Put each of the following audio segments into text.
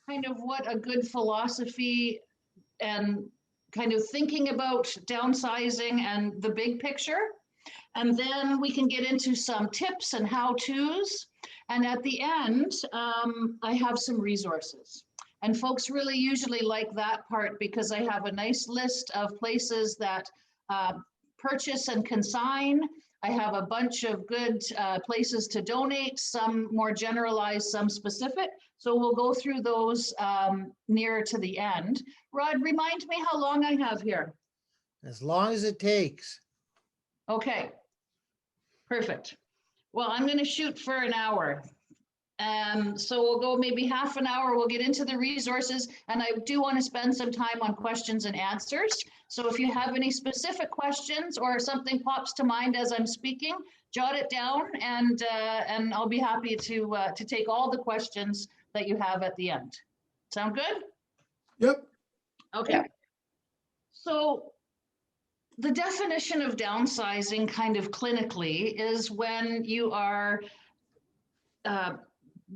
kind of what a good philosophy and kind of thinking about downsizing and the big picture. And then we can get into some tips and how-tos. And at the end, I have some resources. And folks really usually like that part because I have a nice list of places that purchase and consign. I have a bunch of good places to donate, some more generalized, some specific. So we'll go through those nearer to the end. Rod, remind me how long I have here. As long as it takes. Okay, perfect. Well, I'm going to shoot for an hour. So we'll go maybe half an hour. We'll get into the resources, and I do want to spend some time on questions and answers. So if you have any specific questions or something pops to mind as I'm speaking, jot it down, and I'll be happy to take all the questions that you have at the end. Sound good? Yep. Okay. Yeah. So the definition of downsizing kind of clinically is when you are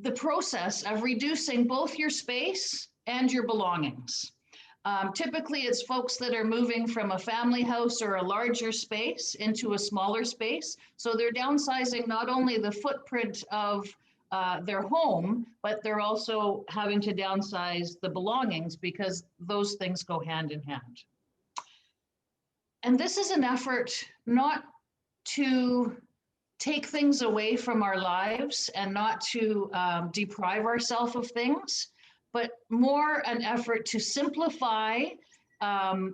the process of reducing both your space and your belongings. Typically, it's folks that are moving from a family house or a larger space into a smaller space. So they're downsizing not only the footprint of their home, but they're also having to downsize the belongings because those things go hand in hand. And this is an effort not to take things away from our lives and not to deprive ourselves of things, but more an effort to simplify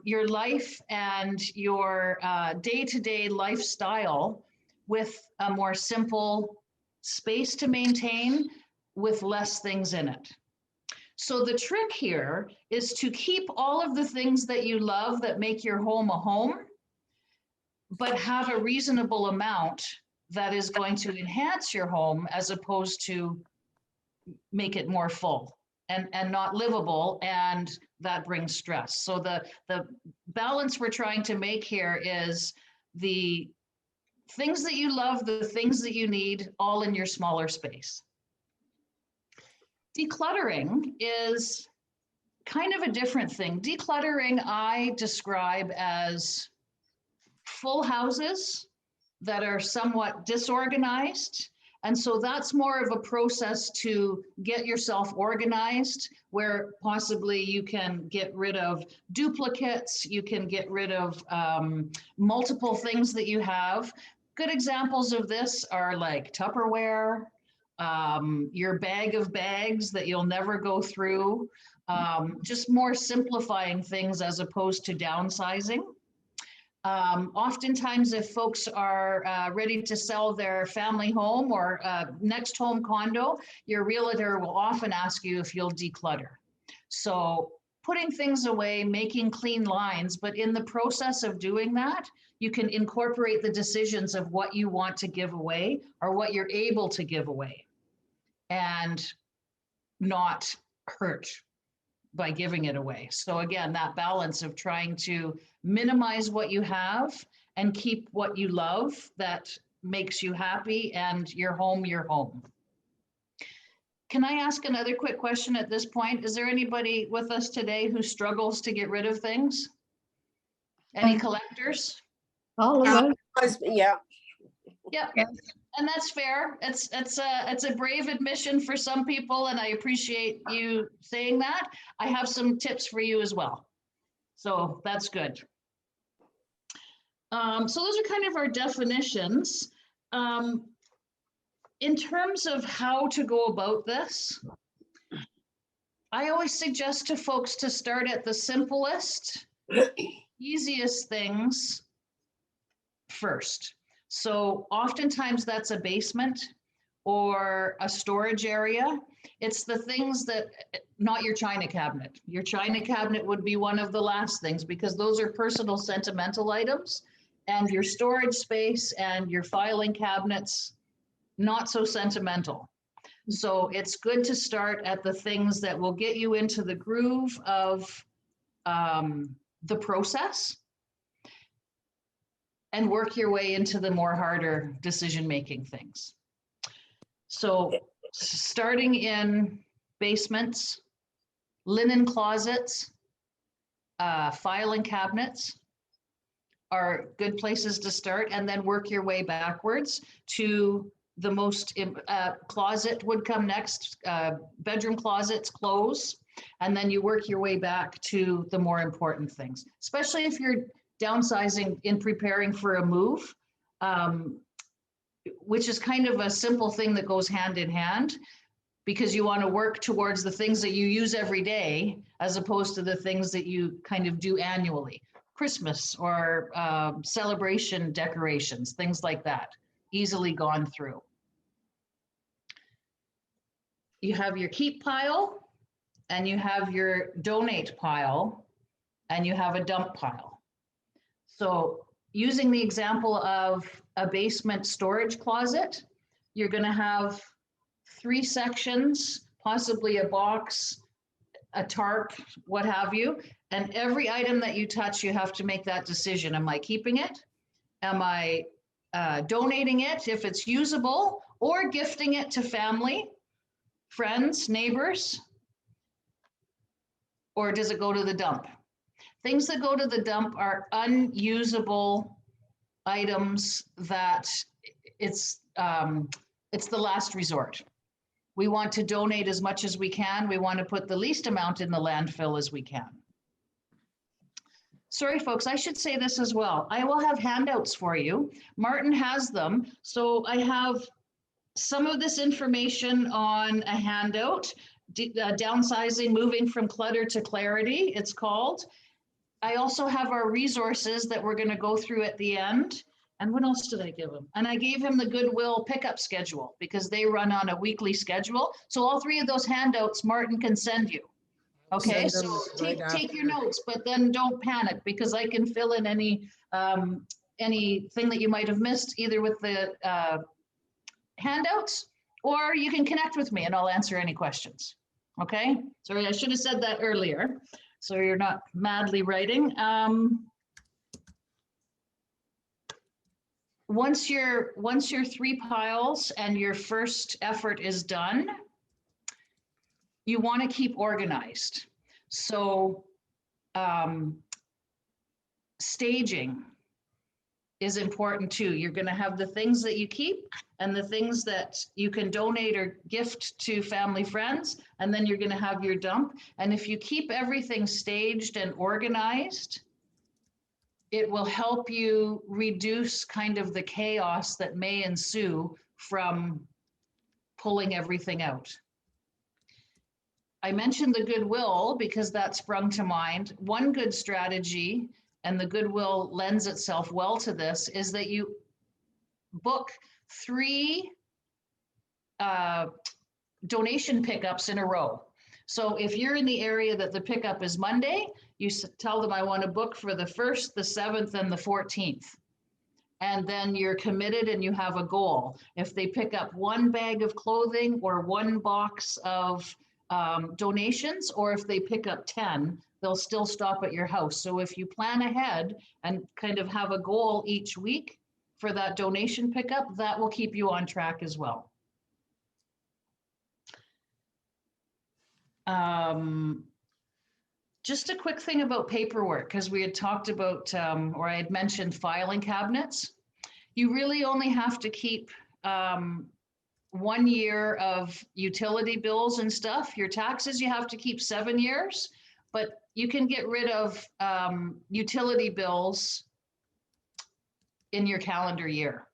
your life and your day-to-day lifestyle with a more simple space to maintain with less things in it. So the trick here is to keep all of the things that you love that make your home a home, but have a reasonable amount that is going to enhance your home as opposed to make it more full and not livable, and that brings stress. So the balance we're trying to make here is the things that you love, the things that you need, all in your smaller space. Decluttering is kind of a different thing. Decluttering I describe as full houses that are somewhat disorganized. And so that's more of a process to get yourself organized, where possibly you can get rid of duplicates, you can get rid of multiple things that you have. Good examples of this are like Tupperware, your bag of bags that you'll never go through, just more simplifying things as opposed to downsizing. Oftentimes, if folks are ready to sell their family home or next home condo, your realtor will often ask you if you'll declutter. So putting things away, making clean lines, but in the process of doing that, you can incorporate the decisions of what you want to give away or what you're able to give away and not hurt by giving it away. So again, that balance of trying to minimize what you have and keep what you love that makes you happy and your home, your home. Can I ask another quick question at this point? Is there anybody with us today who struggles to get rid of things? Any collectors? All of us. Yeah. Yeah. Yes. And that's fair. It's a brave admission for some people, and I appreciate you saying that. I have some tips for you as well. So that's good. So those are kind of our definitions. In terms of how to go about this, I always suggest to folks to start at the simplest, easiest things first. So oftentimes that's a basement or a storage area. It's the things that, not your china cabinet. Your china cabinet would be one of the last things because those are personal sentimental items, and your storage space and your filing cabinets, not so sentimental. So it's good to start at the things that will get you into the groove of the process and work your way into the more harder decision-making things. So starting in basements, linen closets, filing cabinets are good places to start, and then work your way backwards to the most, closet would come next, bedroom closets, clothes, and then you work your way back to the more important things, especially if you're downsizing in preparing for a move, which is kind of a simple thing that goes hand in hand, because you want to work towards the things that you use every day, as opposed to the things that you kind of do annually. Christmas or celebration decorations, things like that, easily gone through. You have your keep pile, and you have your donate pile, and you have a dump pile. So using the example of a basement storage closet, you're going to have 3 sections, possibly a box, a tarp, what have you. And every item that you touch, you have to make that decision. Am I keeping it? Am I donating it if it's usable, or gifting it to family, friends, neighbors? Or does it go to the dump? Things that go to the dump are unusable items that it's the last resort. We want to donate as much as we can. We want to put the least amount in the landfill as we can. Sorry, folks, I should say this as well. I will have handouts for you. Martin has them. So I have some of this information on a handout, downsizing, moving from clutter to clarity, it's called. I also have our resources that we're going to go through at the end. And what else did I give him? And I gave him the Goodwill pickup schedule, because they run on a weekly schedule. So all 3 of those handouts Martin can send you. Okay, Send them so right take your after. notes, but then don't panic, because I can fill in anything that you might have missed, either with the handouts, or you can connect with me and I'll answer any questions. Okay, sorry, I should have said that earlier, so you're not madly writing. Once your 3 piles and your first effort is done, you want to keep organized. So staging is important too. You're going to have the things that you keep and the things that you can donate or gift to family, friends, and then you're going to have your dump. And if you keep everything staged and organized, it will help you reduce kind of the chaos that may ensue from pulling everything out. I mentioned the Goodwill because that sprung to mind. One good strategy, and the Goodwill lends itself well to this, is that you book 3 donation pickups in a row. So if you're in the area that the pickup is Monday, you tell them I want to book for the 1st, the 7th, and the 14th. And then you're committed and you have a goal. If they pick up 1 bag of clothing or 1 box of donations, or if they pick up 10, they'll still stop at your house. So if you plan ahead and kind of have a goal each week for that donation pickup, that will keep you on track as well. Just a quick thing about paperwork, because we had talked about, or I had mentioned filing cabinets. You really only have to keep 1 year of utility bills and stuff. Your taxes, you have to keep 7 years, but you can get rid of utility bills in your calendar year.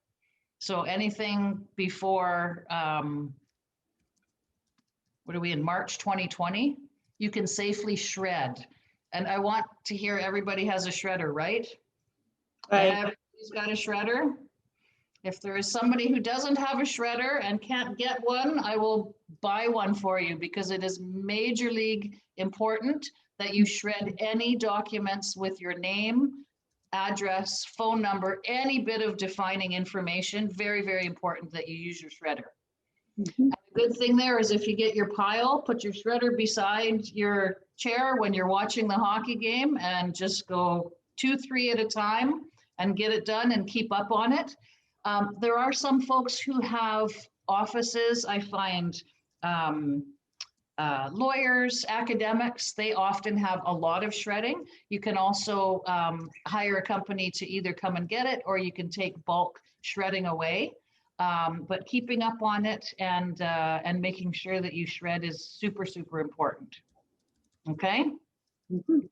So anything before, what are we in, March 2020, you can safely shred. And I want to hear everybody has a shredder, right? Right. Everybody's got a shredder. If there is somebody who doesn't have a shredder and can't get one, I will buy one for you, because it is major league important that you shred any documents with your name, address, phone number, any bit of defining information. Very, very important that you use your shredder. Mhm. The good thing there is if you get your pile, put your shredder beside your chair when you're watching the hockey game and just go 2, 3 at a time and get it done and keep up on it. There are some folks who have offices. I find lawyers, academics, they often have a lot of shredding. You can also hire a company to either come and get it, or you can take bulk shredding away. But keeping up on it and making sure that you shred is super, super important. Okay. Mhm.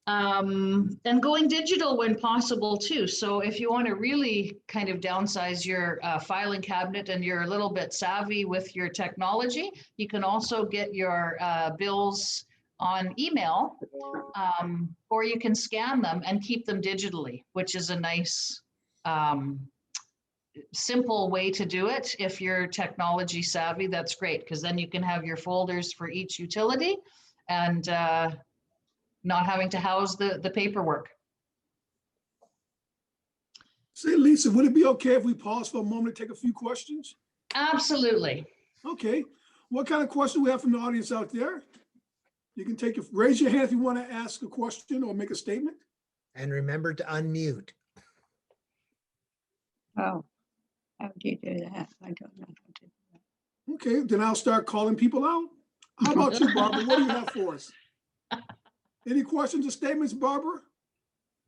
And going digital when possible too. So if you want to really kind of downsize your filing cabinet and you're a little bit savvy with your technology, you can also get your bills on email, or you can scan them and keep them digitally, which is a nice simple way to do it. If you're technology savvy, that's great, because then you can have your folders for each utility and not having to house the paperwork. Say, Lisa, would it be okay if we pause for a moment to take a few questions? Absolutely. Okay. What kind of questions we have from the audience out there? You can raise your hand if you want to ask a question or make a statement. And remember to unmute. Oh, how do you do that? I don't know how to do that. Okay, then I'll start calling people out. How about you, Barbara? What do you have for us? Any questions or statements, Barbara?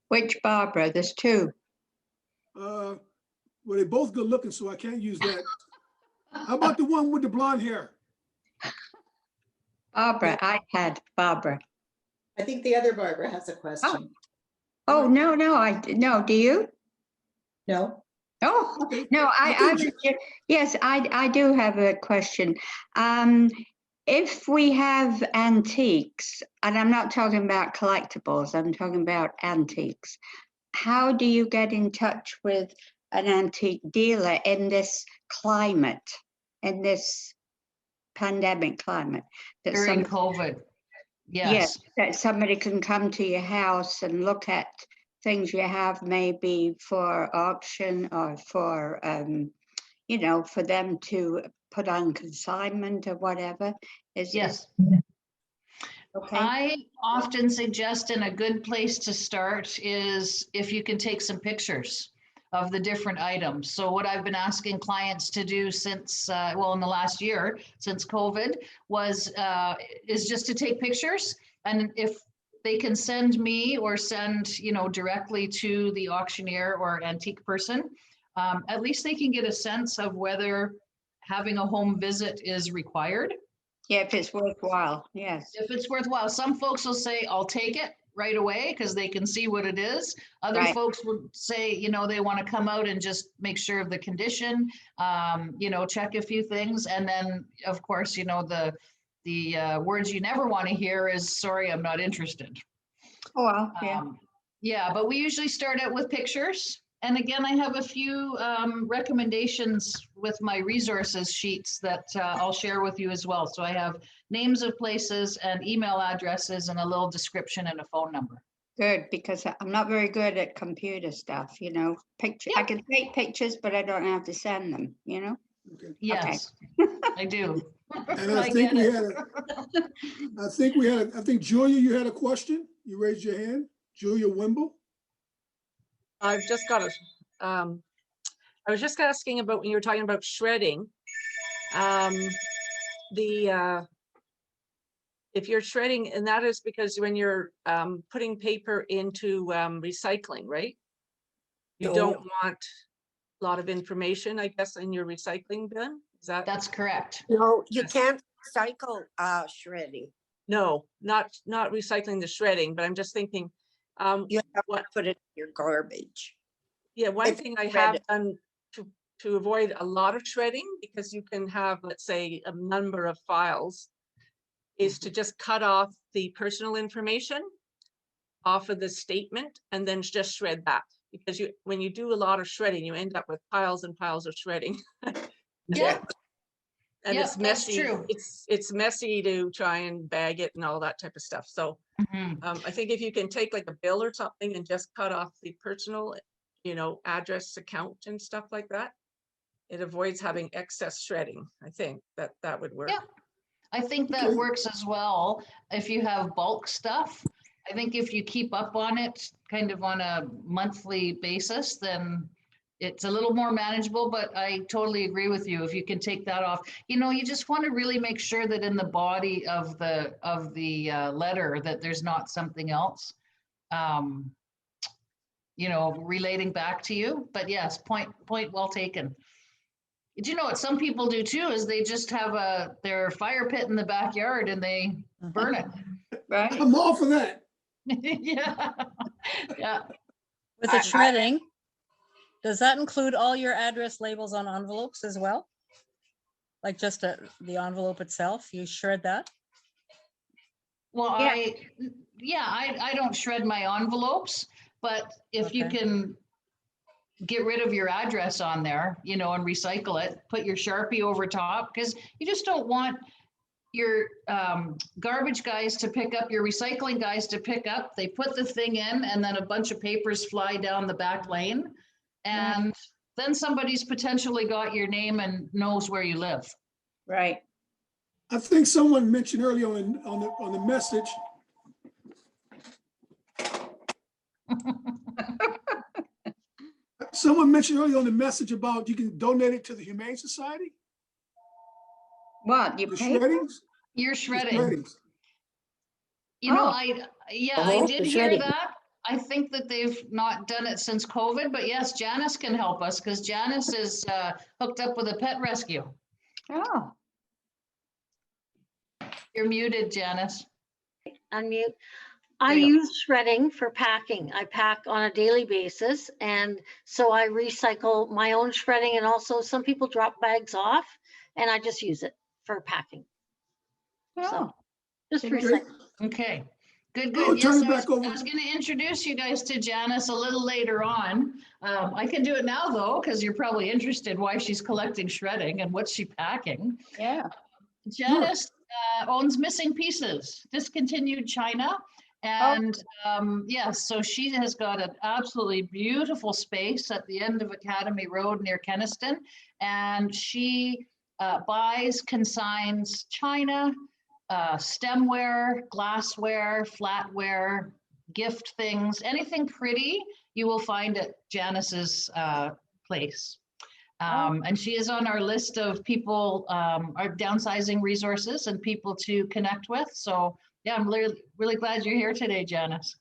Which Barbara? There's two. Well, they're both good looking, so I can't use that. How about the one with the blonde hair? Barbara, I had Barbara. I think the other Barbara has a question. Oh, no, no, do you? No? Oh, Okay. no, yes, I do have a question. If we have antiques, and I'm not talking about collectibles, I'm talking about antiques, how do you get in touch with an antique dealer in this climate, in this pandemic climate? That During COVID. yes, Yes. that somebody can come to your house and look at things you have maybe for auction or for, you know, for them to put on consignment or whatever. Yes. Okay. I often suggest, and a good place to start is if you can take some pictures of the different items. So what I've been asking clients to do since, well, in the last year, since COVID, is just to take pictures. And if they can send me or send, you know, directly to the auctioneer or antique person, at least they can get a sense of whether having a home visit is required. Yeah, if it's worthwhile, yes. If it's worthwhile, some folks will say, I'll take it right away because they can see what it is. Other Right. folks would say, you know, they want to come out and just make sure of the condition, you know, check a few things. And then, of course, you know, the words you never want to hear is, sorry, I'm not interested. Oh, well, yeah. Yeah, but we usually start out with pictures. And again, I have a few recommendations with my resources sheets that I'll share with you as well. So I have names of places and email addresses and a little description and a phone number. Good, because I'm not very good at computer stuff, you know. Picture, Yeah. I can take pictures, but I don't know how to send them, you know. Okay. Yes, I do. And I think we had, I think Julia, you had a question. You raised your hand. Julia Wimble. I've just got a, I was just asking about when you were talking about shredding, if you're shredding, and that is because when you're putting paper into recycling, right? You No. don't want a lot of information, I guess, in your recycling bin. Is that? That's correct. No, you Yes. can't cycle shredding. No, not recycling the shredding, but I'm just thinking, You have what? to put it in your garbage. Yeah, one If thing I you have shred it. done to avoid a lot of shredding, because you can have, let's say, a number of files, is to just cut off the personal information off of the statement and then just shred that. Because when you do a lot of shredding, you end up with piles and piles of shredding. Yeah, And Yep, it's that's messy. true. It's messy to try and bag it and all that type of stuff. So Mhm. I think if you can take like a bill or something and just cut off the personal, you know, address, account and stuff like that, it avoids having excess shredding. I think that would work. Yeah. I think that Okay. works as well if you have bulk stuff. I think if you keep up on it kind of on a monthly basis, then it's a little more manageable, but I totally agree with you. If you can take that off, you know, you just want to really make sure that in the body of the letter that there's not something else, you know, relating back to you. But yes, point well taken. Do you know what some people do too? Is they just have their fire pit in the backyard and they burn it. Right. I'm all for that. Yeah, yeah. With the shredding, does that include all your address labels on envelopes as well? Like just the envelope itself, you shred that? Well, Yeah. I don't shred my envelopes, but if you Okay. can get rid of your address on there, you know, and recycle it, put your Sharpie over top, because you just don't want your garbage guys to pick up, your recycling guys to pick up. They put the thing in and then a bunch of papers fly down the back lane. And then somebody's potentially got your name and knows where you live. Right. I think someone mentioned earlier on the message. Someone mentioned earlier on the message about you can donate it to the Humane Society. What, you The pay? shreddings. You're The shredding. shreddings. You know, Oh. I Uh-huh, did the hear shredding. that. I think that they've not done it since COVID, but yes, Janice can help us because Janice is hooked up with a pet rescue. Oh, You're muted, Janice. Unmute. I There you go. use shredding for packing. I pack on a daily basis, and so I recycle my own shredding, and also some people drop bags off, and I just use it for packing. oh, So just Okay. recycle. Okay, good, I'll good. turn Yes, it back over. I was going to introduce you guys to Janice a little later on. I can do it now though, because you're probably interested why she's collecting shredding and what's she packing. yeah. Janice owns Missing Pieces, discontinued China. And yes, so she has got an absolutely beautiful space at the end of Academy Road near Kenniston. And she buys, consigns china, stemware, glassware, flatware, gift things, anything pretty you will find at Janice's place. And she is on our list of people, our downsizing resources and people to connect with. So yeah, I'm really, really glad you're here today, Janice.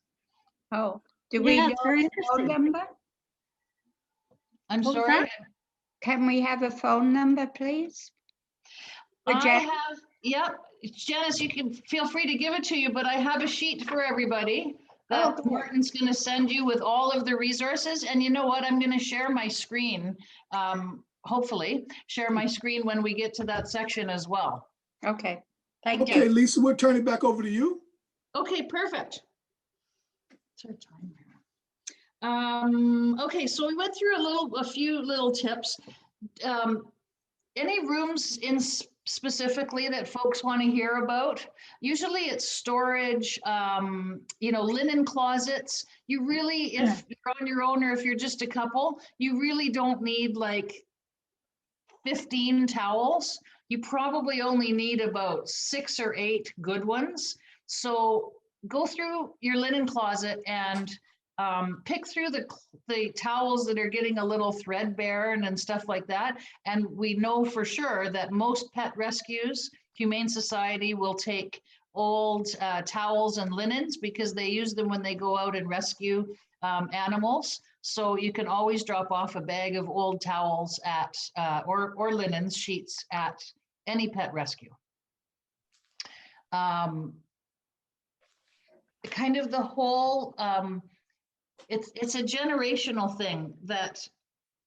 Oh, do we Yeah, know it's very the phone interesting. number? I'm What was sorry. that? Can we have a phone number, please? For I Jan- have, yep, Janice, you can feel free to give it to you, but I have a sheet for everybody that good. Martin's going to send you with all of the resources. And you know what? I'm going to share my screen, hopefully share my screen when we get to that section as well. Okay, thank Okay, you. Lisa, we'll turn it back over to you. Okay, perfect. What's our time here? Okay, so we went through a few little tips. Any rooms in specifically that folks want to hear about? Usually it's storage, you know, linen closets. You really, if you're on your own or if you're just a couple, you really don't need like 15 towels. You probably only need about 6 or 8 good ones. So go through your linen closet and pick through the towels that are getting a little threadbare and stuff like that. And we know for sure that most pet rescues, Humane Society will take old towels and linens because they use them when they go out and rescue animals. So you can always drop off a bag of old towels at or linens, sheets at any pet rescue. Kind of the whole, it's a generational thing that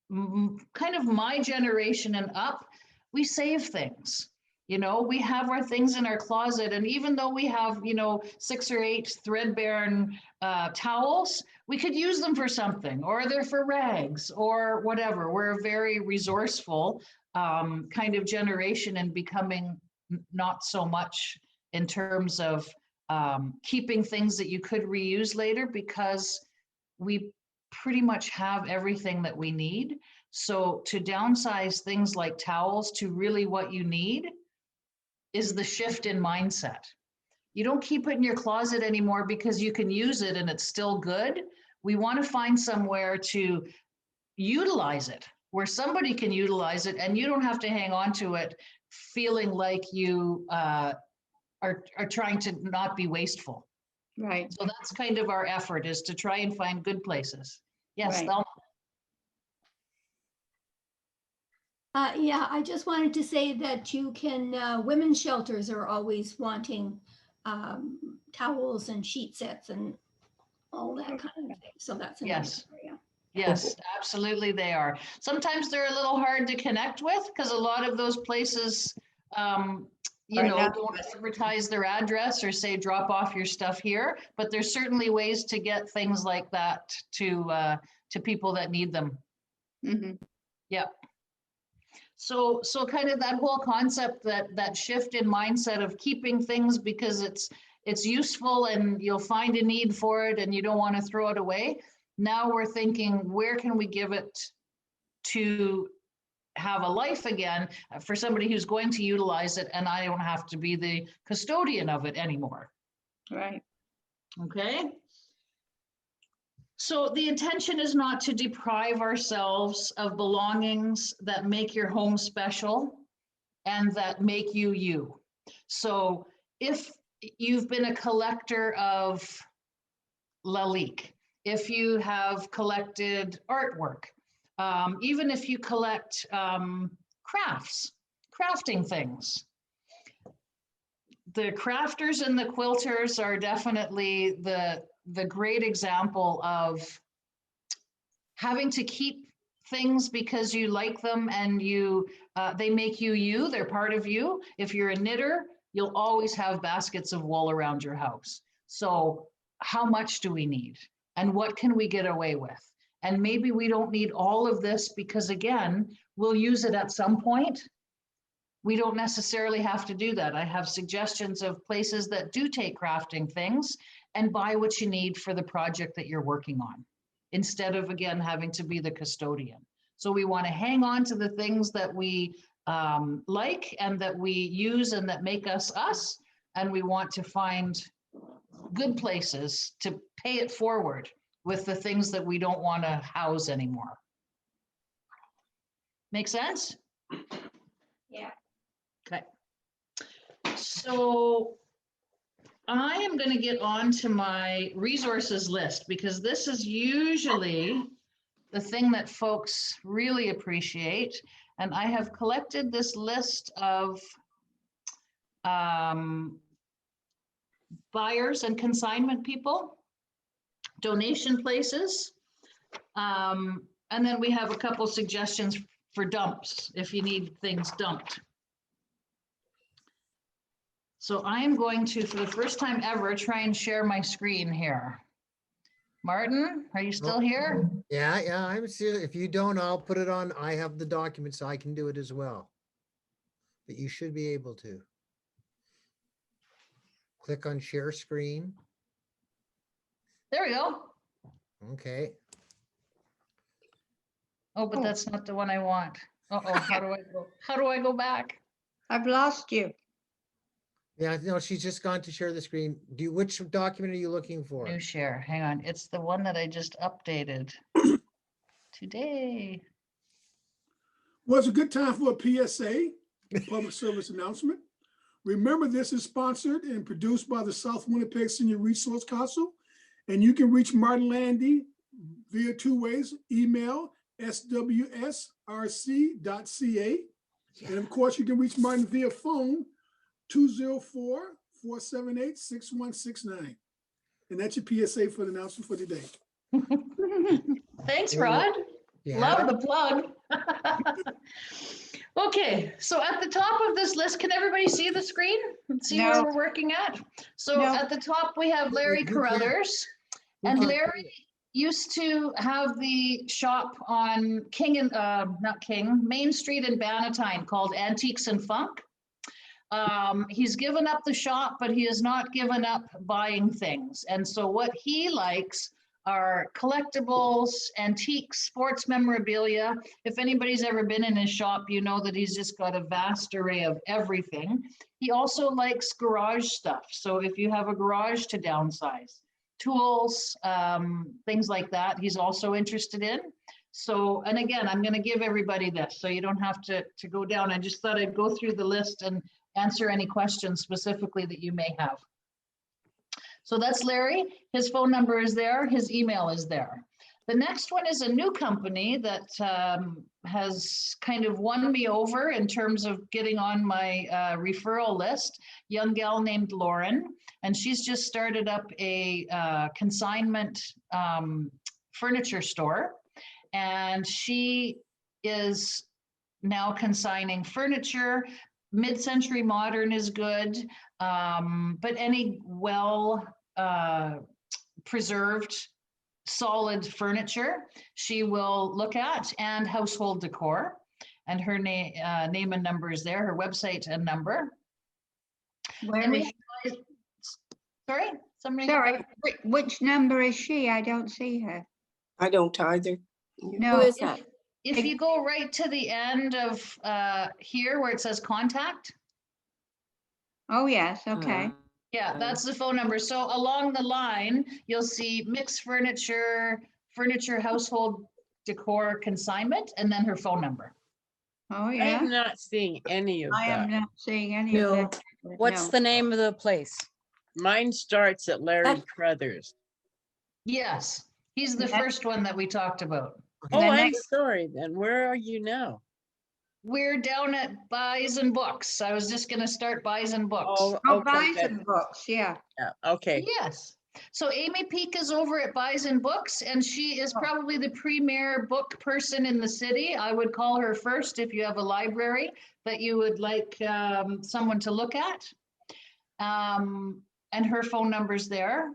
kind of my generation and up, we save things. You know, we have our things in our closet, and even though we have, you know, 6 or 8 threadbare towels, we could use them for something, or they're for rags or whatever. We're a very resourceful kind of generation and becoming not so much in terms of keeping things that you could reuse later, because we pretty much have everything that we need. So to downsize things like towels to really what you need is the shift in mindset. You don't keep it in your closet anymore because you can use it and it's still good. We want to find somewhere to utilize it, where somebody can utilize it and you don't have to hang on to it feeling like you are trying to not be wasteful. Right. So that's kind of our effort, is to try and find good places. Yes, Right. Thelma. Yeah, I just wanted to say that you can, women's shelters are always wanting towels and sheet sets and all that kind of thing. So that's a nice Yes. area. Yes, absolutely they are. Sometimes they're a little hard to connect with because a lot of those places, you Are know, not- don't advertise their address or say drop off your stuff here. But there's certainly ways to get things like that to people that need them. Mhm. Yeah. So kind of that whole concept, that shift in mindset of keeping things because it's useful and you'll find a need for it and you don't want to throw it away. Now we're thinking, where can we give it to have a life again for somebody who's going to utilize it, and I don't have to be the custodian of it anymore. Right. Okay. So the intention is not to deprive ourselves of belongings that make your home special and that make you you. So if you've been a collector of Lalique, if you have collected artwork, even if you collect crafting things. The crafters and the quilters are definitely the great example of having to keep things because you like them and they make you, they're part of you. If you're a knitter, you'll always have baskets of wool around your house. So how much do we need? And what can we get away with? And maybe we don't need all of this because, again, we'll use it at some point. We don't necessarily have to do that. I have suggestions of places that do take crafting things and buy what you need for the project that you're working on, instead of, again, having to be the custodian. So we want to hang on to the things that we like and that we use and that make us us. And we want to find good places to pay it forward with the things that we don't want to house anymore. Make sense? Yeah. Okay. So I am going to get on to my resources list because this is usually the thing that folks really appreciate. And I have collected this list of buyers and consignment people, donation places, and then we have a couple suggestions for dumps if you need things dumped. So I am going to, for the first time ever, try and share my screen here. Martin, are you still here? Yeah, I'm still, if you don't, I'll put it on. I have the document so I can do it as well. But you should be able to. Click on share screen. There we go. Okay. Oh, but that's not the one I want. Uh-oh, how do I go back? I've lost you. Yeah, no, she's just gone to share the screen. Which document are you looking for? New share, hang on. It's the one that I just updated today. Well, it's a good time for a PSA, public service announcement. Remember, this is sponsored and produced by the South Winnipeg Senior Resource Council. And you can reach Martin Landy via two ways: email swsrc.ca. And of course, you can reach Martin via phone 204-478-6169. And that's your PSA for the announcement for today. Thanks, Rod. Yeah. Love the plug. Okay, so at the top of this list, can everybody see the screen and see where No. we're working at? So No. at the top, we have Larry Who can't- Carruthers. who And can't- Larry used to have the shop on Main Street in Bannatyne called Antiques and Funk. He's given up the shop, but he has not given up buying things. And so what he likes are collectibles, antiques, sports memorabilia. If anybody's ever been in his shop, you know that he's just got a vast array of everything. He also likes garage stuff. So if you have a garage to downsize, tools, things like that, he's also interested in. So, and again, I'm going to give everybody this, so you don't have to go down. I just thought I'd go through the list and answer any questions specifically that you may have. So that's Larry. His phone number is there. His email is there. The next one is a new company that has kind of won me over in terms of getting on my referral list. Young gal named Lauren, and she's just started up a consignment furniture store. And she is now consigning furniture. Mid-century modern is good, but any well preserved solid furniture she will look at, and household decor. And her name and number is there, her website and number. Where And is, sorry, somebody. sorry, which number is she? I don't see her. I don't either. No. Who is that? If you go right to the end of here where it says contact, Oh, yes, okay. yeah, that's the phone number. So along the line, you'll see mixed furniture, household decor consignment, and then her phone number. Oh, I yeah. am not seeing any of I am that. not seeing any of that. What's No. the name of the place? Mine starts at Larry Crothers. Yes, he's the Yeah. first one that we talked about. Oh, The I'm next- sorry then. Where are you now? We're down at Buys and Books. I was just gonna start Buys and Books. Oh, Oh, okay. Bison books, yeah. Yeah, okay. Yes. So Amy Peak is over at Buys and Books, and she is probably the premier book person in the city. I would call her first if you have a library that you would like someone to look at. And her phone number's there.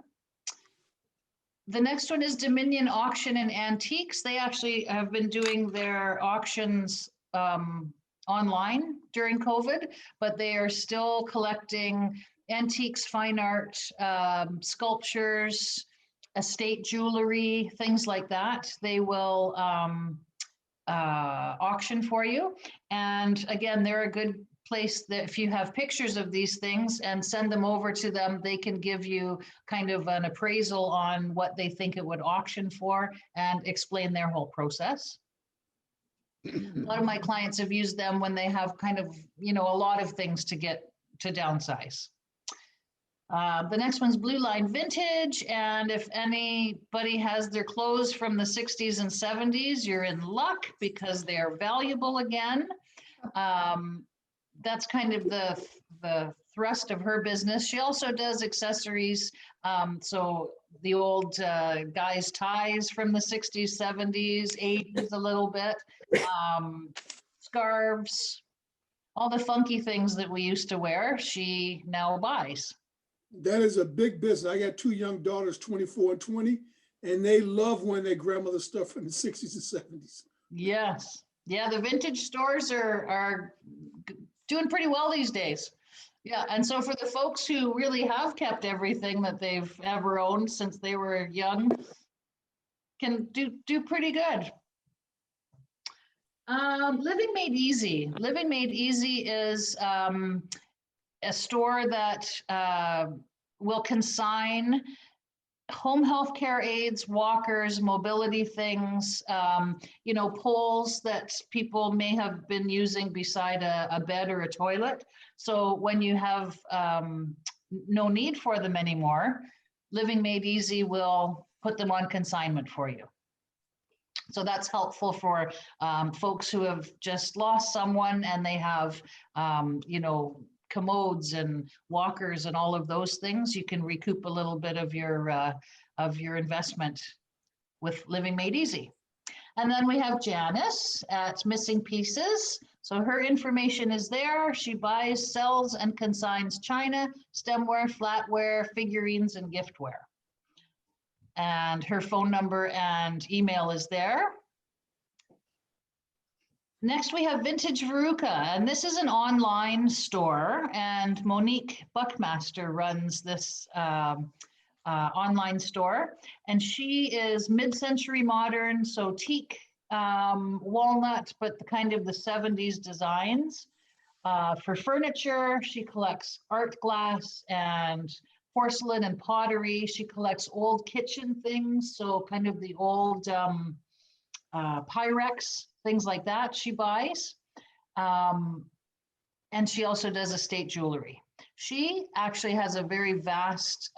The next one is Dominion Auction and Antiques. They actually have been doing their auctions online during COVID, but they are still collecting antiques, fine art, sculptures, estate jewelry, things like that. They will auction for you. And again, they're a good place that if you have pictures of these things and send them over to them, they can give you kind of an appraisal on what they think it would auction for and explain their whole process. A lot of my clients have used them when they have kind of, you know, a lot of things to get to downsize. The next one's Blue Line Vintage, and if anybody has their clothes from the 60s and 70s, you're in luck because they are valuable again. That's kind of the thrust of her business. She also does accessories, so the old guys' ties from the 60s, 70s, 80s a little bit, scarves, all the funky things that we used to wear, she now buys. That is a big business. I got two young daughters, 24 and 20, and they love when their grandmother stuff from the 60s and 70s. Yes. Yeah, the vintage stores are doing pretty well these days. Yeah, and so for the folks who really have kept everything that they've ever owned since they were young, can do pretty good. Living Made Easy. Living Made Easy is a store that will consign home health care aids, walkers, mobility things, you know, poles that people may have been using beside a bed or a toilet. So when you have no need for them anymore, Living Made Easy will put them on consignment for you. So that's helpful for folks who have just lost someone and they have, you know, commodes and walkers and all of those things. You can recoup a little bit of your investment with Living Made Easy. And then we have Janice at Missing Pieces. So her information is there. She buys, sells, and consigns china, stemware, flatware, figurines, and giftware. And her phone number and email is there. Next, we have Vintage Veruca, and this is an online store, and Monique Buckmaster runs this online store, and she is mid-century modern, so teak, walnut, but the kind of the 70s designs. For furniture, she collects art glass and porcelain and pottery. She collects old kitchen things, so kind of the old Pyrex, things like that she buys. And she also does estate jewelry. She actually has a very vast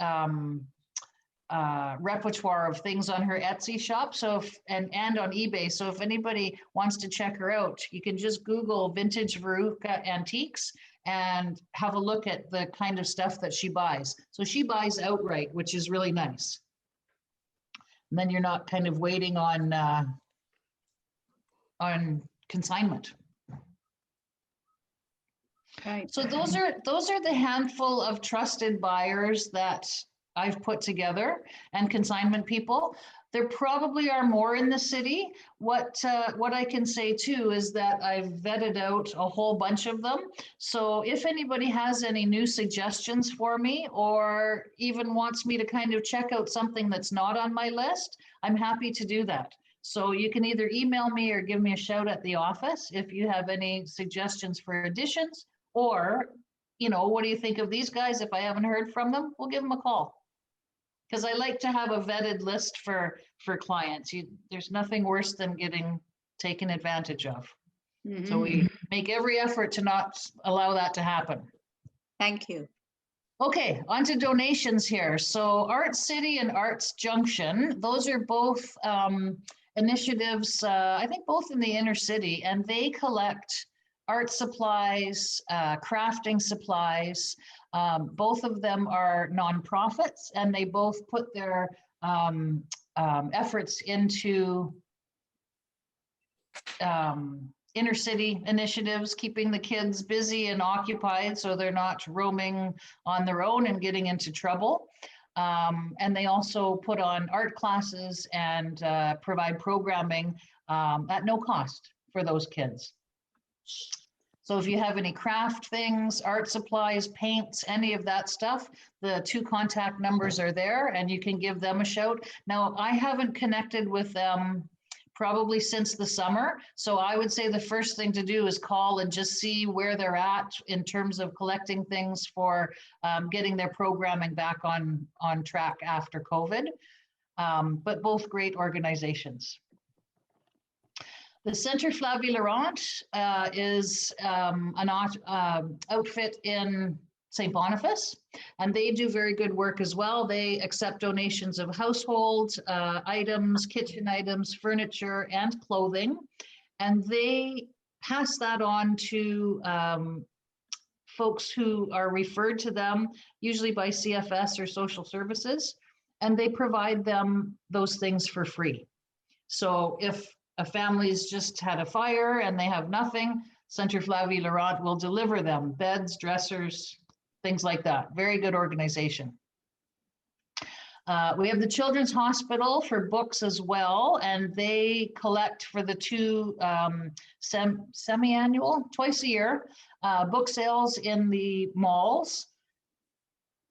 repertoire of things on her Etsy shop. So if, and on eBay. So if anybody wants to check her out, you can just Google vintage Veruca antiques and have a look at the kind of stuff that she buys. So she buys outright, which is really nice. And then you're not kind of waiting on consignment. Right. So those are the handful of trusted buyers that I've put together and consignment people. There probably are more in the city. What I can say too is that I've vetted out a whole bunch of them. So if anybody has any new suggestions for me, or even wants me to kind of check out something that's not on my list, I'm happy to do that. So you can either email me or give me a shout at the office if you have any suggestions for additions, or, what do you think of these guys? If I haven't heard from them, we'll give them a call. Because I like to have a vetted list for clients. There's nothing worse than getting taken advantage of. So we make every effort to not allow that to happen. Thank you. Okay, on to donations here. So Art City and Arts Junction, those are both initiatives, I think both in the inner city, and they collect art supplies, crafting supplies. Both of them are nonprofits, and they both put their efforts into inner city initiatives, keeping the kids busy and occupied so they're not roaming on their own and getting into trouble. And they also put on art classes and provide programming at no cost for those kids. So if you have any craft things, art supplies, paints, any of that stuff, the 2 contact numbers are there and you can give them a shout. Now, I haven't connected with them probably since the summer. So I would say the first thing to do is call and just see where they're at in terms of collecting things for getting their programming back on track after COVID. But both great organizations. The Centre Flavie Laurent is an outfit in St. Boniface, and they do very good work as well. They accept donations of household items, kitchen items, furniture, and clothing, and they pass that on to folks who are referred to them, usually by CFS or social services, and they provide them those things for free. So if a family's just had a fire and they have nothing, Centre Flavie Laurent will deliver them beds, dressers, things like that. Very good organization. We have the Children's Hospital for books as well, and they collect for the 2 semi-annual, twice a year, book sales in the malls.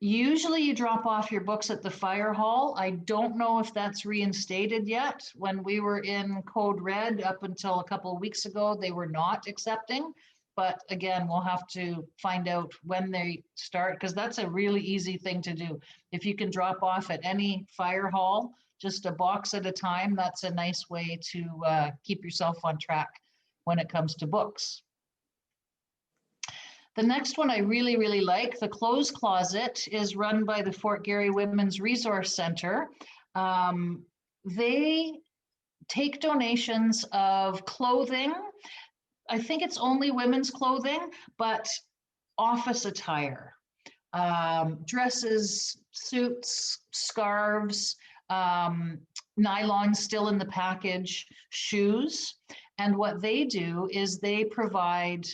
Usually you drop off your books at the fire hall. I don't know if that's reinstated yet. When we were in Code Red up until a couple of weeks ago, they were not accepting. But again, we'll have to find out when they start, because that's a really easy thing to do. If you can drop off at any fire hall, just a box at a time, that's a nice way to keep yourself on track when it comes to books. The next one I really, really like, the Clothes Closet, is run by the Fort Garry Women's Resource Center. They take donations of clothing. I think it's only women's clothing, but office attire, dresses, suits, scarves, nylon still in the package, shoes. And what they do is they provide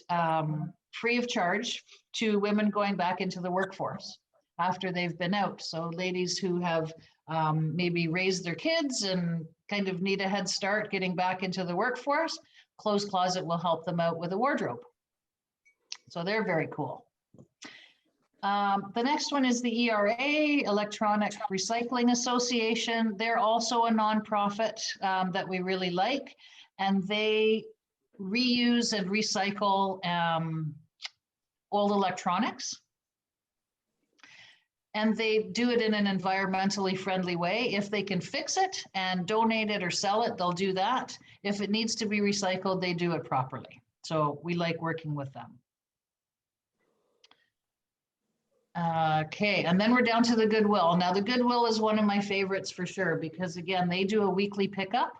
free of charge to women going back into the workforce after they've been out. So ladies who have maybe raised their kids and kind of need a head start getting back into the workforce, Clothes Closet will help them out with a wardrobe. So they're very cool. The next one is the ERA, Electronic Recycling Association. They're also a nonprofit that we really like, and they reuse and recycle old electronics. and they do it in an environmentally friendly way. If they can fix it and donate it or sell it, they'll do that. If it needs to be recycled, they do it properly. So we like working with them. Okay, and then we're down to the Goodwill. Now the Goodwill is one of my favorites for sure, because again, they do a weekly pickup.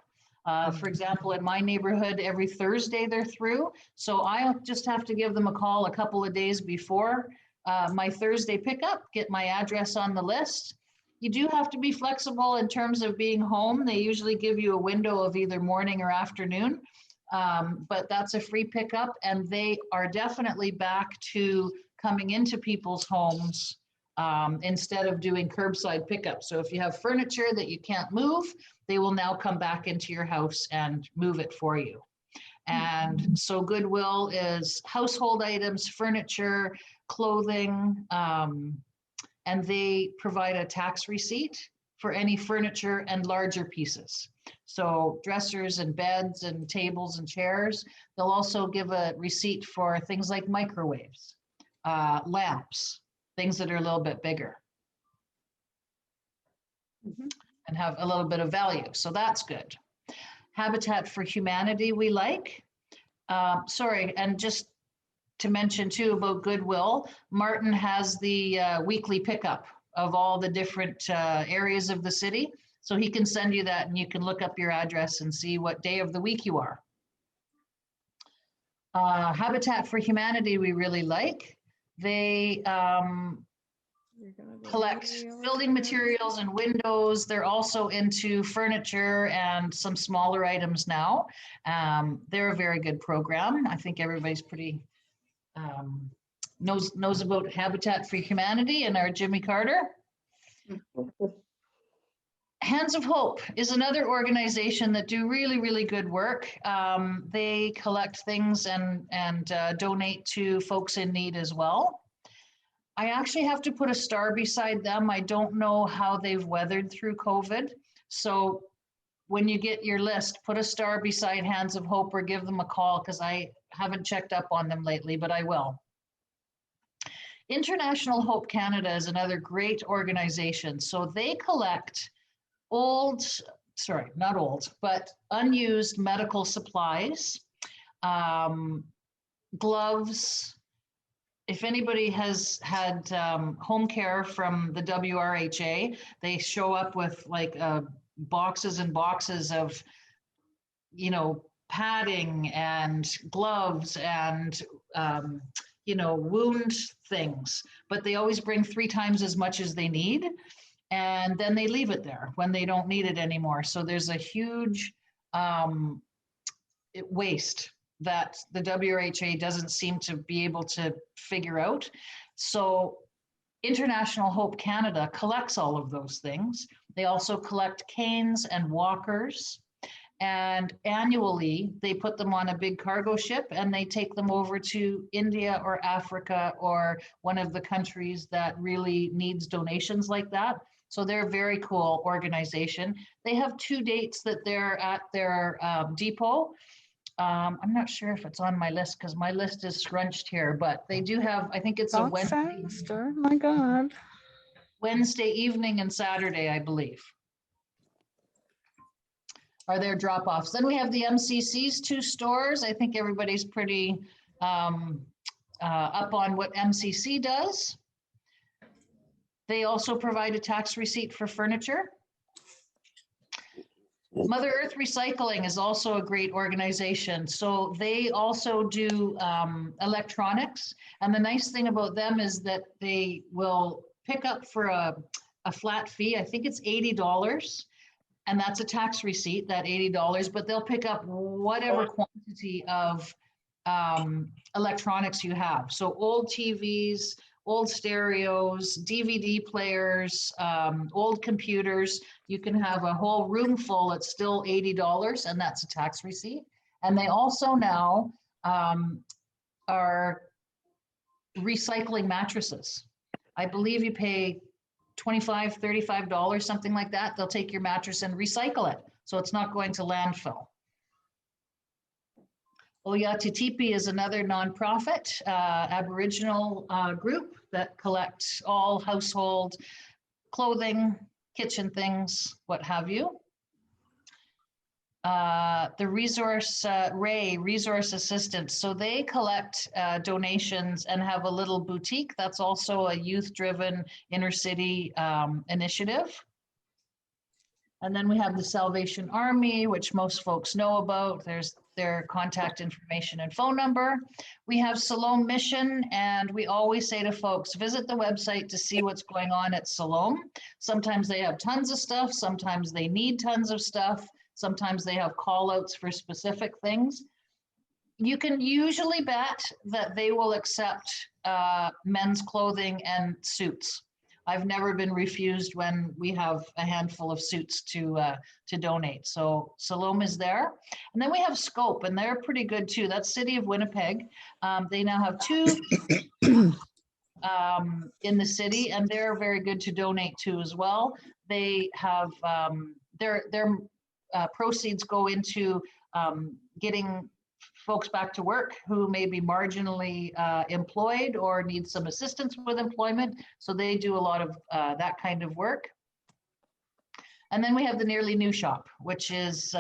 For example, in my neighborhood, every Thursday they're through. So I just have to give them a call a couple of days before my Thursday pickup, get my address on the list. You do have to be flexible in terms of being home. They usually give you a window of either morning or afternoon, but that's a free pickup, and they are definitely back to coming into people's homes instead of doing curbside pickup. So if you have furniture that you can't move, they will now come back into your house and move it for you. And so Goodwill is household items, furniture, clothing, and they provide a tax receipt for any furniture and larger pieces. So dressers and beds and tables and chairs. They'll also give a receipt for things like microwaves, lamps, things that are a little bit bigger and have a little bit of value. So that's good. Habitat for Humanity we like. Sorry, and just to mention too about Goodwill, Martin has the weekly pickup of all the different areas of the city. So he can send you that and you can look up your address and see what day of the week you are. Habitat for Humanity we really like. They collect building materials and windows. They're also into furniture and some smaller items now. They're a very good program. I think everybody's pretty knows about Habitat for Humanity and our Jimmy Carter. Hands of Hope is another organization that do really, really good work. They collect things and donate to folks in need as well. I actually have to put a star beside them. I don't know how they've weathered through COVID. So when you get your list, put a star beside Hands of Hope or give them a call, because I haven't checked up on them lately, but I will. International Hope Canada is another great organization. So they collect not old, but unused medical supplies, gloves. If anybody has had home care from the WRHA, they show up with like boxes and boxes of, padding and gloves and, wound things, but they always bring 3 times as much as they need. And then they leave it there when they don't need it anymore. So there's a huge waste that the WRHA doesn't seem to be able to figure out. So International Hope Canada collects all of those things. They also collect canes and walkers. And annually, they put them on a big cargo ship and they take them over to India or Africa or one of the countries that really needs donations like that. So they're a very cool organization. They have 2 dates that they're at their depot. I'm not sure if it's on my list because my list is scrunched here, but they do have, I think it's a Wednesday. Oh my God. Wednesday evening and Saturday, I believe, are their drop-offs. Then we have the MCC's 2 stores. I think everybody's pretty up on what MCC does. They also provide a tax receipt for furniture. Mother Earth Recycling is also a great organization. So they also do electronics. And the nice thing about them is that they will pick up for a flat fee. I think it's $80. And that's a tax receipt, that $80, but they'll pick up whatever quantity of electronics you have. So old TVs, old stereos, DVD players, old computers. You can have a whole room full at still $80, and that's a tax receipt. And they also now are recycling mattresses. I believe you pay $25, $35, something like that. They'll take your mattress and recycle it. So it's not going to landfill. Oyatitipi is another nonprofit Aboriginal group that collects all household clothing, kitchen things, what have you. The Resource Assistance. So they collect donations and have a little boutique. That's also a youth-driven inner city initiative. And then we have the Salvation Army, which most folks know about. There's their contact information and phone number. We have Siloam Mission, and we always say to folks, visit the website to see what's going on at Siloam. Sometimes they have tons of stuff. Sometimes they need tons of stuff. Sometimes they have call outs for specific things. You can usually bet that they will accept men's clothing and suits. I've never been refused when we have a handful of suits to donate. So Siloam is there. And then we have Scope, and they're pretty good too. That's City of Winnipeg. They now have 2 in the city, and they're very good to donate to as well. They have their proceeds go into getting folks back to work who may be marginally employed or need some assistance with employment. So they do a lot of that kind of work. And then we have the Nearly New Shop, which is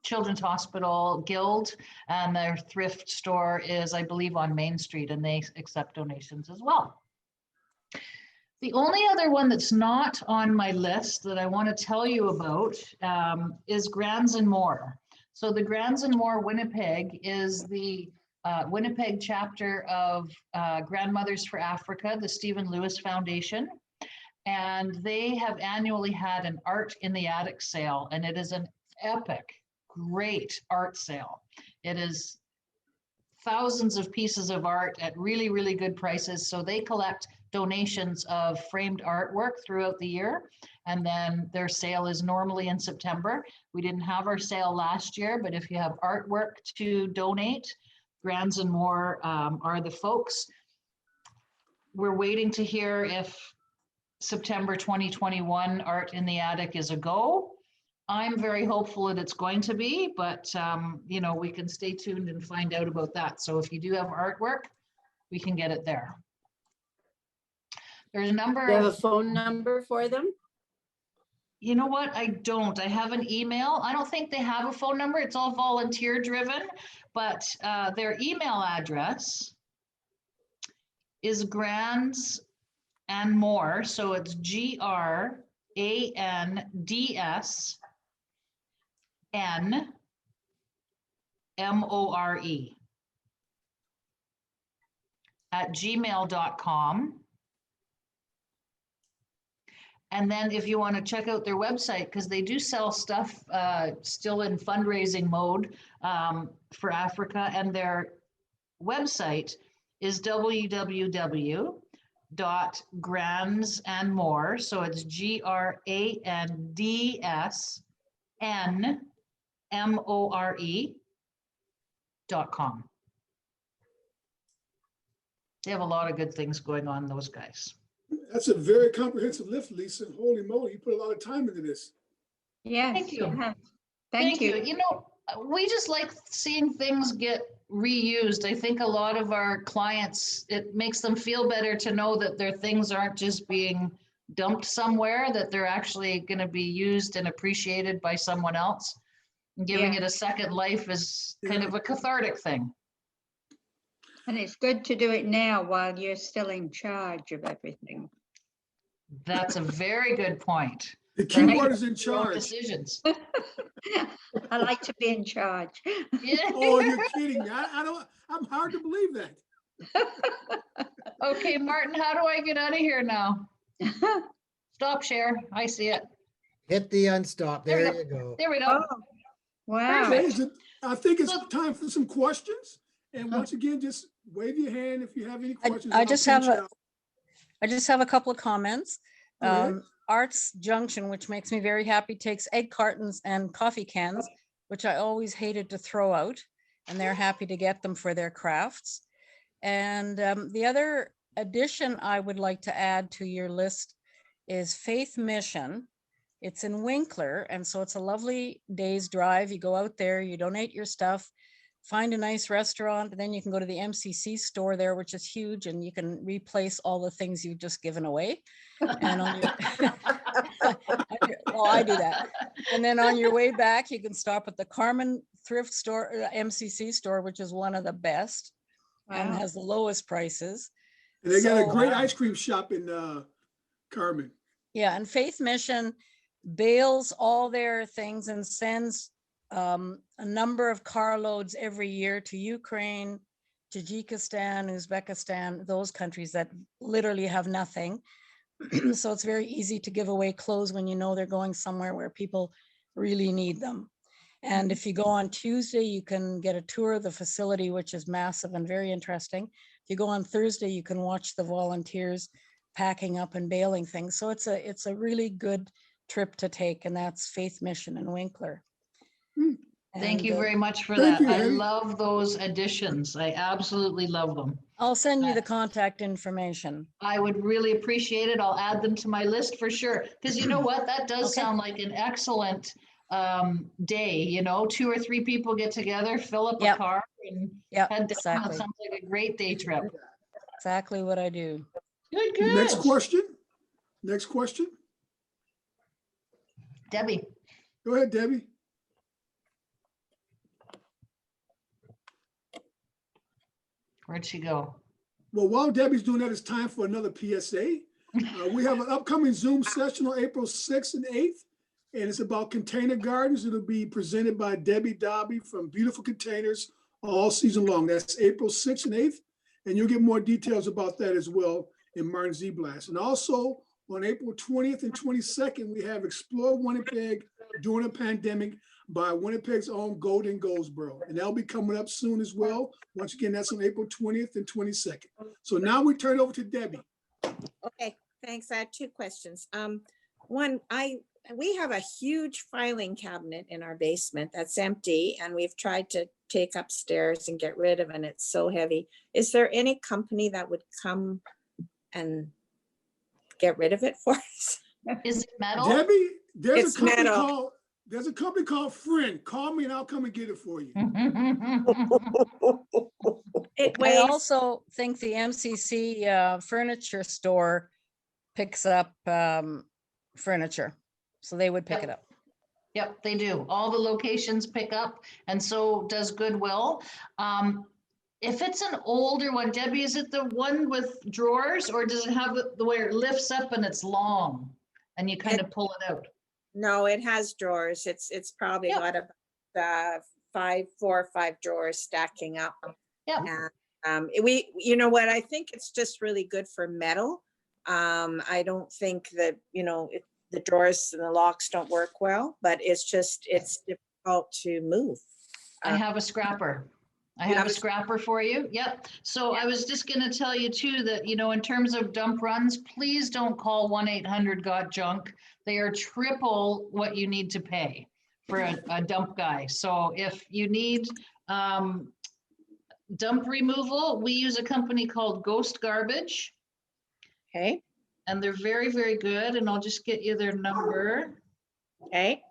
Children's Hospital Guild, and their thrift store is, I believe, on Main Street, and they accept donations as well. The only other one that's not on my list that I want to tell you about is Grands and More. So the Grands and More Winnipeg is the Winnipeg chapter of Grandmothers for Africa, the Stephen Lewis Foundation. And they have annually had an Art in the Attic sale, and it is an epic, great art sale. It is thousands of pieces of art at really, really good prices. So they collect donations of framed artwork throughout the year. And then their sale is normally in September. We didn't have our sale last year, but if you have artwork to donate, Grands and More are the folks. We're waiting to hear if September 2021 Art in the Attic is a go. I'm very hopeful that it's going to be, but you know, we can stay tuned and find out about that. So if you do have artwork, we can get it there. There's a number You have a of, phone number for them? you know what, I don't. I have an email. I don't think they have a phone number. It's all volunteer driven, but their email address is Grands and More. So it's GRANDSNMORE @gmail.com. And then if you want to check out their website, because they do sell stuff still in fundraising mode for Africa, and their website is www.grandsandmore. So it's GRANDSNMORE.com. They have a lot of good things going on, those guys. That's a very comprehensive list, Lisa. Holy moly, you put a lot of time into this. Yes. Thank you. Thank you. You know, we just like seeing things get reused. I think a lot of our clients, it makes them feel better to know that their things aren't just being dumped somewhere, that they're actually going to be used and appreciated by someone else. And giving it a second life is kind of a cathartic thing. And it's good to do it now while you're still in charge of everything. That's a very good point. The key word is in charge. Decisions. I like to be in charge. Yeah. Oh, you're kidding me. I'm hard to believe that. Okay, Martin, how do I get out of here now? Stop share. I see it. Hit the unstop. There we There you go. There we go. Oh, wow. Perfect. I think it's time for some questions. And once again, just wave your hand if you have any questions. I and just I'll have finish a- out. I just have a couple of comments. Go ahead. Arts Junction, which makes me very happy, takes egg cartons and coffee cans, which I always hated to throw out, and they're happy to get them for their crafts. And the other addition I would like to add to your list is Faith Mission. It's in Winkler, and so it's a lovely day's drive. You go out there, you donate your stuff. find a nice restaurant, and then you can go to the MCC store there, which is huge, and you can replace all the things you've just given away. And on your, well, I do that. And then on your way back, you can stop at the Carmen thrift store, MCC store, which is one of the best and Wow. has the lowest prices. And they got a So, great ice cream shop in Carmen. yeah, and Faith Mission bails all their things and sends a number of carloads every year to Ukraine, Tajikistan, Uzbekistan, those countries that literally have nothing. So it's very easy to give away clothes when you know they're going somewhere where people really need them. And if you go on Tuesday, you can get a tour of the facility, which is massive and very interesting. If you go on Thursday, you can watch the volunteers packing up and bailing things. So it's a really good trip to take, and that's Faith Mission in Winkler. Thank you very much for Thank that. you, I Eddie. love those additions. I absolutely love them. I'll send you the contact information. I would really appreciate it. I'll add them to my list for sure. Because you know what? That does Okay. sound like an excellent day. You know, 2 or 3 people get together, fill up a Yep. car and Yep, head down. That exactly. sounds like a great day trip. Exactly what I do. Good, good. Next question. Next question. Debbie. Go ahead, Debbie. Where'd she go? Well, while Debbie's doing that, it's time for another PSA. We have an upcoming Zoom session on April 6th and 8th, and it's about container gardens. It'll be presented by Debbie Dobby from Beautiful Containers all season long. That's April 6th and 8th, and you'll get more details about that as well in Martin Z Blast. And also on April 20th and 22nd, we have Explore Winnipeg During a Pandemic by Winnipeg's own Golden Goldsboro. And that'll be coming up soon as well. Once again, that's on April 20th and 22nd. So now we turn it over to Debbie. Okay, thanks. I have 2 questions. One, we have a huge filing cabinet in our basement that's empty, and we've tried to take upstairs and get rid of it, and it's so heavy. Is there any company that would come and get rid of it for us? Is it metal? Debbie, there's It's a company metal. called Friend. Call me and I'll come and get it for you. It I weighs, also think the MCC furniture store picks up furniture, so they would pick it up. Yep, they do. All the locations pick up, and so does Goodwill. If it's an older one, Debbie, is it the one with drawers, or does it have the where it lifts up and it's long and you kind of pull it out? no, it has drawers. It's probably Yep. got about 4 or 5 drawers stacking up. Yep. And you know what, I think it's just really good for metal. I don't think that, the drawers and the locks don't work well, but it's difficult to move. I have a scrapper. I You have have a a- scrapper for you. Yep. So I was just going to tell you too that, in terms of dump runs, please don't call 1-800-GOT-JUNK. They are triple what you need to pay for a dump guy. So if you need dump removal, we use a company called Ghost Garbage, Okay, and they're very, very good. And I'll just get you their number. okay.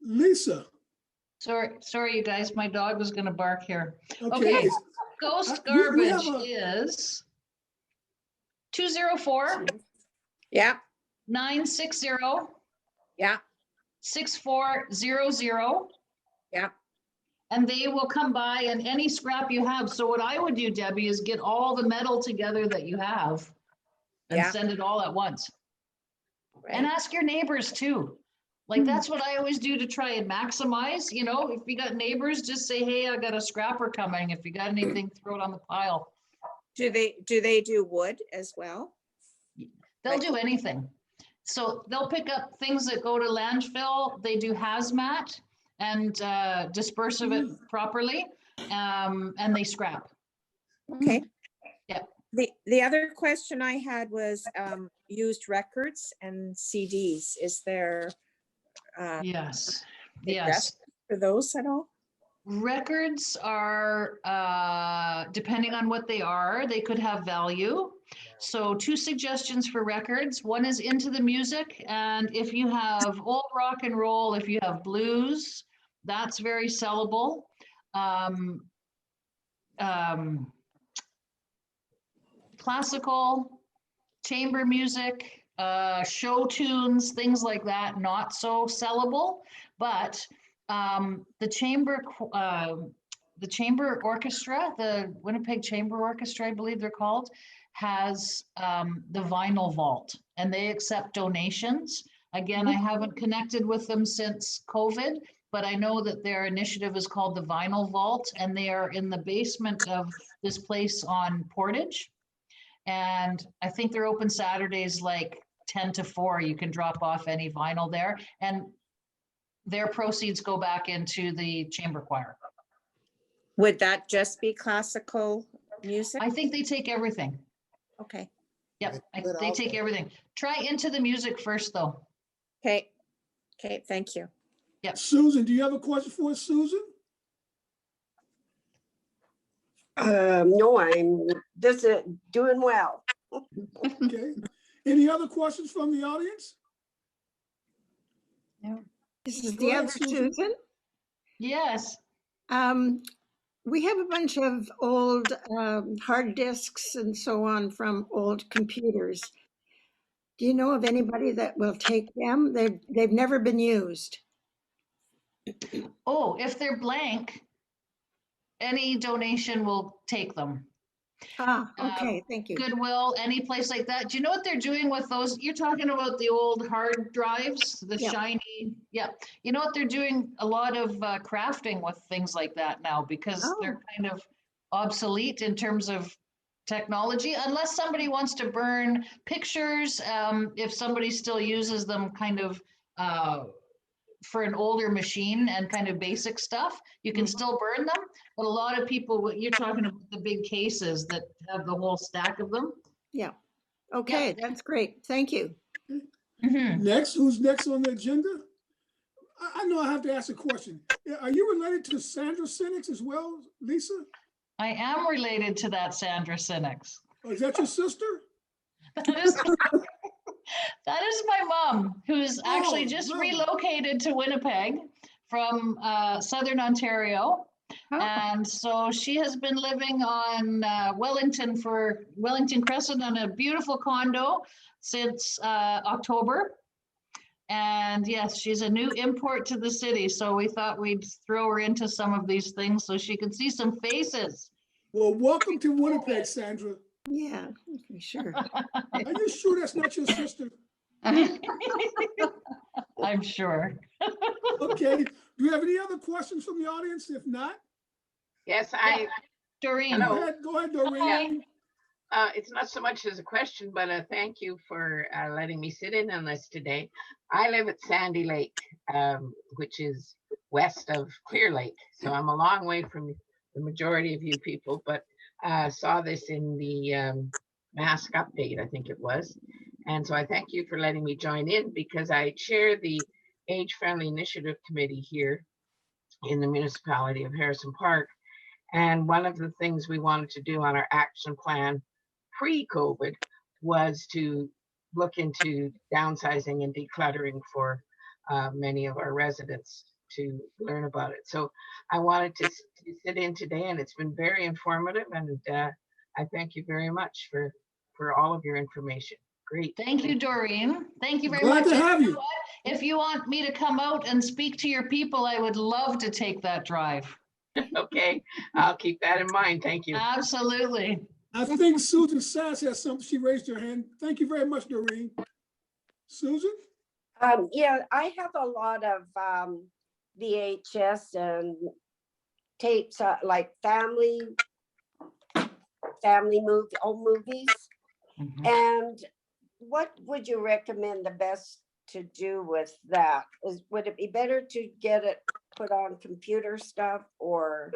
Lisa. Sorry, you guys, my dog was going to bark here. Okay. Okay. Ghost we have Garbage is 204 Yeah, 960 yeah, 6400. yeah. And they will come by and any scrap you have. So what I would do, Debbie, is get all the metal together that you have and Yeah. send it all at once. And Right. ask your neighbors too. Like that's what I always do to try and maximize, if you got neighbors, just say, hey, I got a scrapper coming. If you got anything, throw it on the pile. Do they do wood as well? They'll do anything. So they'll pick up things that go to landfill. They do hazmat and disperse of it properly, and they scrap. Okay. Yeah. The other question I had was used records and CDs. Is there Yes, address yes. for those at all? Records are, depending on what they are, they could have value. So 2 suggestions for records. One is into the music. And if you have old rock and roll, if you have blues, that's very sellable. Classical, chamber music, show tunes, things like that, not so sellable. But the chamber orchestra, the Winnipeg Chamber Orchestra, I believe they're called, has the vinyl vault, and they accept donations. Again, I haven't connected with them since COVID, but I know that their initiative is called the Vinyl Vault, and they are in the basement of this place on Portage. And I think they're open Saturdays like 10 to 4. You can drop off any vinyl there, and their proceeds go back into the chamber choir. Would that just be classical music? I think they take everything. Okay, Yep, Good they take also. everything. Try into the music first, though. okay, okay, thank you. Susan, do you have a question for us, Susan? No, I'm doing well. Okay. Any other questions from the audience? This is Go the ahead, other Susan. Susan. Yes. We have a bunch of old hard disks and so on from old computers. Do you know of anybody that will take them? They've never been used. Oh, if they're blank, any donation will take them. Okay, thank you. Goodwill, any place like that. Do you know what they're doing with those? You're talking about the old hard drives, the Yeah. shiny. Yeah. You know what they're doing? A lot of crafting with things like that now, because they're kind of obsolete in terms of technology, unless somebody wants to burn pictures. If somebody still uses them kind of for an older machine and kind of basic stuff, you can still burn them. But a lot of people, you're talking about the big cases that have the whole stack of them. Yeah. Okay, that's great. Thank you. Mhm. Next, who's next on the agenda? I know I have to ask a question. Are you related to Sandra Sinix as well, Lisa? I am related to that Sandra Sinix. Oh, is that your sister? That is my mom, who's actually Oh, just lovely. relocated to Winnipeg from Southern Ontario. And so she has been living on Wellington Crescent on a beautiful condo since October. And yes, she's a new import to the city. So we thought we'd throw her into some of these things so she can see some faces. Well, welcome to Winnipeg, Sandra. Yeah, sure. Are you sure that's not your sister? I'm sure. Okay. Do you have any other questions from the audience? If not, Yes, Doreen. Hello. go ahead, Doreen. it's not so much as a question, but a thank you for letting me sit in on this today. I live at Sandy Lake, which is west of Clear Lake. So I'm a long way from the majority of you people, but saw this in the mask update, I think it was. And so I thank you for letting me join in, because I chair the Age Friendly Initiative Committee here in the municipality of Harrison Park. And one of the things we wanted to do on our action plan pre-COVID was to look into downsizing and decluttering for many of our residents to learn about it. So I wanted to sit in today, and it's been very informative, and I thank you very much for all of your information. Great. Thank you, Doreen. Thank you very Glad much. to have you. If you want me to come out and speak to your people, I would love to take that drive. Okay, I'll keep that in mind. Thank you. Absolutely. I think Susan Sass has something. She raised her hand. Thank you very much, Doreen. Susan? Yeah, I have a lot of VHS and tapes, like family old movies. Mhm. And what would you recommend the best to do with that? Would it be better to get it put on computer stuff or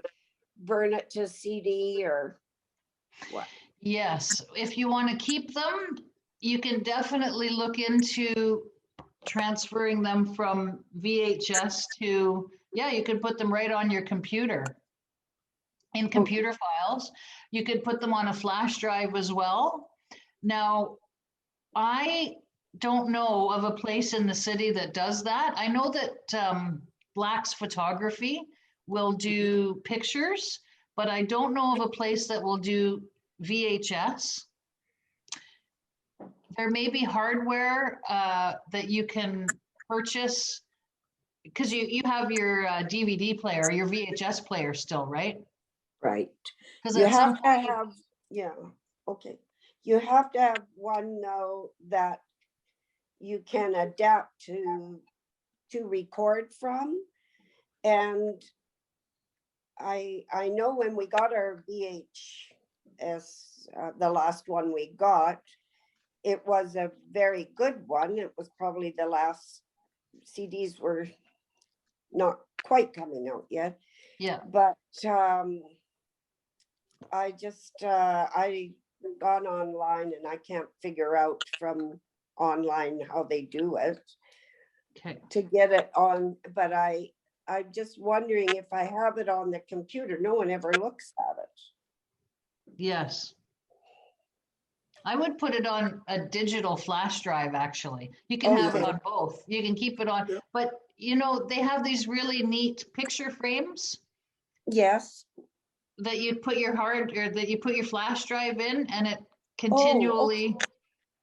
burn it to CD or what? Yes, if you want to keep them, you can definitely look into transferring them from VHS to Yeah, you could put them right on your computer. In computer files. You could put them on a flash drive as well. Now, I don't know of a place in the city that does that. I know that Black's Photography will do pictures, but I don't know of a place that will do VHS. There may be hardware that you can purchase because you have your DVD player, your VHS player still, right? Right. Because You at some have to point, have, yeah, okay. You have to have one though that you can adapt to record from. And I know when we got our VHS, the last one we got, it was a very good one. It was probably the last CDs were not quite coming out yet. yeah. But I just, I gone online and I can't figure out from online how they do it Okay. to get it on, but I'm just wondering if I have it on the computer, no one ever looks at it. Yes. I would put it on a digital flash drive, actually. You can have it Okay. on both. You can keep it on, Yeah. but you know, they have these really neat picture frames Yes. that you put your that you put your flash drive in and it Oh, continually,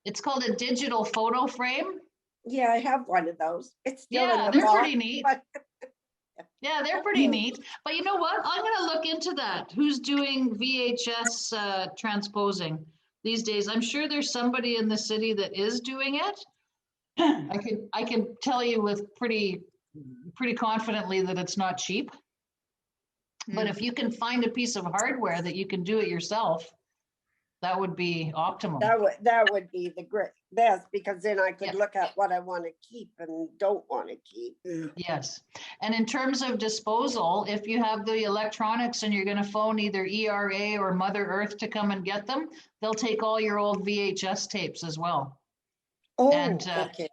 it's called a digital photo frame. yeah, I have one of those. It's still in Yeah, the they're box, pretty neat. but Yeah, they're pretty neat. But you know what? I'm going to look into that. Who's doing VHS transposing these days? I'm sure there's somebody in the city that is doing it. I can tell you with pretty confidently that it's not cheap. But if you can find a piece of hardware that you can do it yourself, that would be optimum. that would be the great best, because then I could Yep. look at what I want to keep and don't want to keep. Yeah. Yes. And in terms of disposal, if you have the electronics and you're going to phone either ERA or Mother Earth to come and get them, they'll take all your old VHS tapes as well Oh, and okay,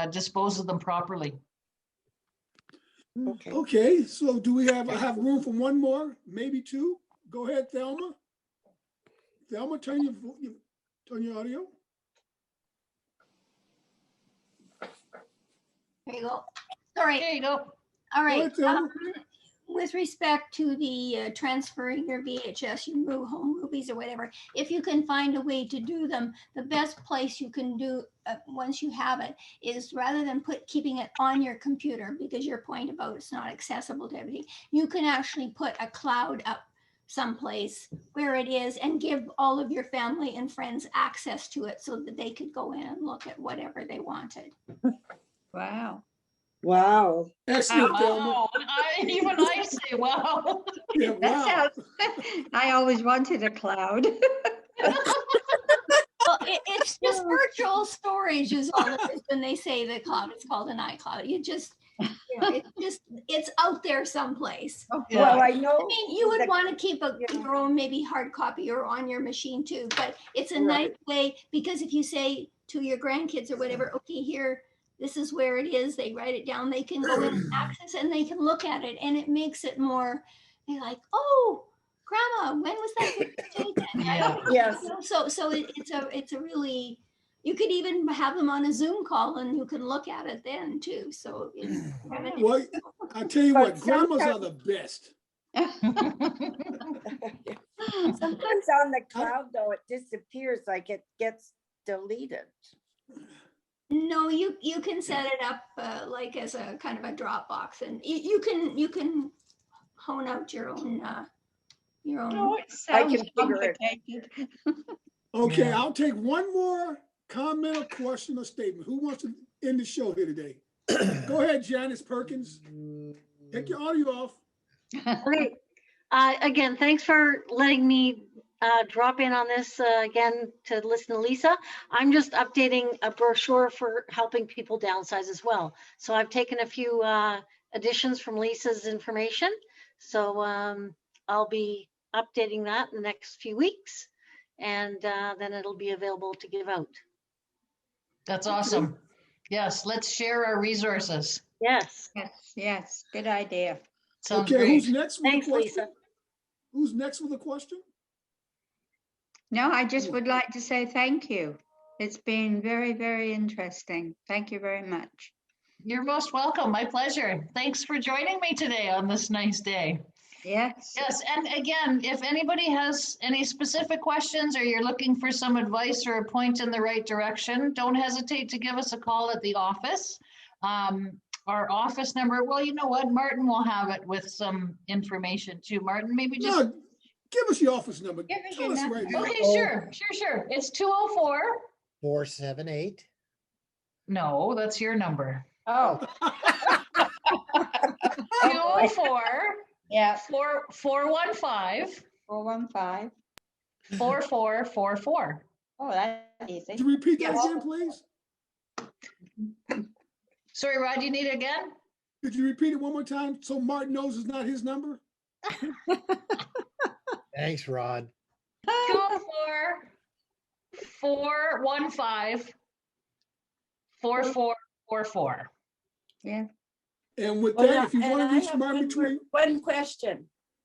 dispose of them properly. okay. Okay, so do we have room for one more, maybe two? Go ahead, Thelma. Thelma, turn your audio. There you go. Sorry. There you go. All right. ahead, Thelma. With respect to the transferring your VHS, you move home movies or whatever, if you can find a way to do them, the best place you can do once you have it is, rather than keeping it on your computer, because your point about it's not accessible to everything, you can actually put a cloud up someplace where it is and give all of your family and friends access to it so that they could go in and look at whatever they wanted. Wow. Wow. Excellent, Thelma. Wow. Even I say wow. Yeah, That wow. sounds, I always wanted a cloud. Well, it's just virtual storage is all it is when they say the cloud. It's called an iCloud. It's out there someplace. Well, I know. I mean, you would that- want to keep your own maybe hard copy or on your machine too, but it's a Right. nice way, because if you say to your grandkids or whatever, okay, here, this is where it is, they write it down, they can go in and access and they can look at it, and it makes it more, they're like, oh, Grandma, when was that picture taken? Yeah. Yes. So it's a really, you could even have them on a Zoom call and you can look at it then too. So Well, I tell you what, But grandmas are sometimes- the best. Sometimes on the cloud though, it disappears, like it gets deleted. no, you can set it up like as a kind of a Dropbox, and you can hone out your own. Oh, it I sounds can figure it. complicated. Okay, Yeah. I'll take one more comment or question or statement. Who wants to end the show here today? Go ahead, Janice Perkins. Take your audio off. Okay. Again, thanks for letting me drop in on this again to listen to Lisa. I'm just updating a brochure for helping people downsize as well. So I've taken a few additions from Lisa's information. So I'll be updating that in the next few weeks, and then it'll be available to give out. That's awesome. Yes, let's share our resources. Yes. Yes, yes, good idea. Sounds Okay, who's great. next with a Thanks, question? Lisa. Who's next with a question? No, I just would like to say thank you. It's been very, very interesting. Thank you very much. You're most welcome. My pleasure. Thanks for joining me today on this nice day. Yes. Yes, and again, if anybody has any specific questions or you're looking for some advice or a point in the right direction, don't hesitate to give us a call at the office. Our office number, well, you know what, Martin will have it with some information too. Martin, maybe just. No, give us your office number. Give us Tell your us right number. now. Okay, Oh. sure. It's 204. 478. No, that's your number. Oh, 204 yeah, 415 415. 4444. Oh, that's easy. Could you repeat that Yes. again, please? Sorry, Rod, you need it again? Could you repeat it one more time so Martin knows it's not his number? Thanks, Rod. 204 415 4444. Yeah. And with Well, that, if you and want I to reach have Martin one between, one question.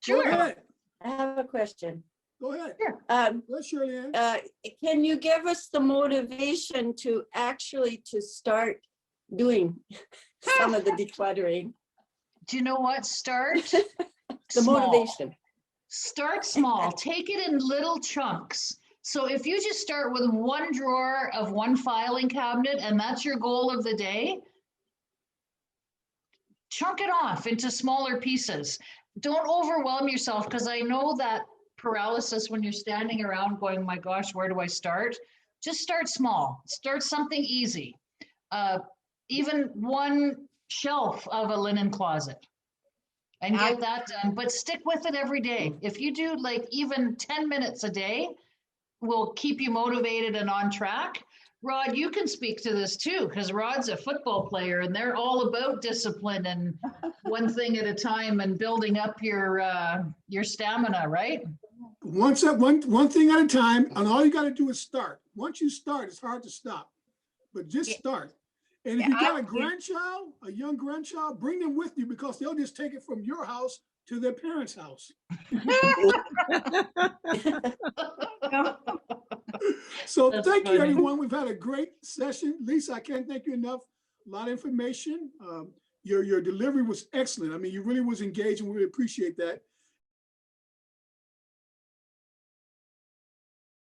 go Sure. ahead. I have a question. Go ahead. Let Shirley Ann. Can you give us the motivation to actually to start doing some of the decluttering? Do you know what? Start The small. motivation. Start small. Take it in little chunks. So if you just start with one drawer of one filing cabinet and that's your goal of the day, chunk it off into smaller pieces. Don't overwhelm yourself, because I know that paralysis when you're standing around going, my gosh, where do I start? Just start small. Start something easy. Even one shelf of a linen closet and get that done, but stick with it every day. If you do like even 10 minutes a day, will keep you motivated and on track. Rod, you can speak to this too, because Rod's a football player and they're all about discipline and one thing at a time and building up your stamina, right? One thing at a time, and all you got to do is start. Once you start, it's hard to stop, but just start. And if you got a grandchild, a young grandchild, bring them with you, because they'll just take it from your house to their parents' house. So That's thank you, funny. everyone. We've had a great session. Lisa, I can't thank you enough. A lot of information. Your delivery was excellent. I mean, you really was engaged, and we really appreciate that.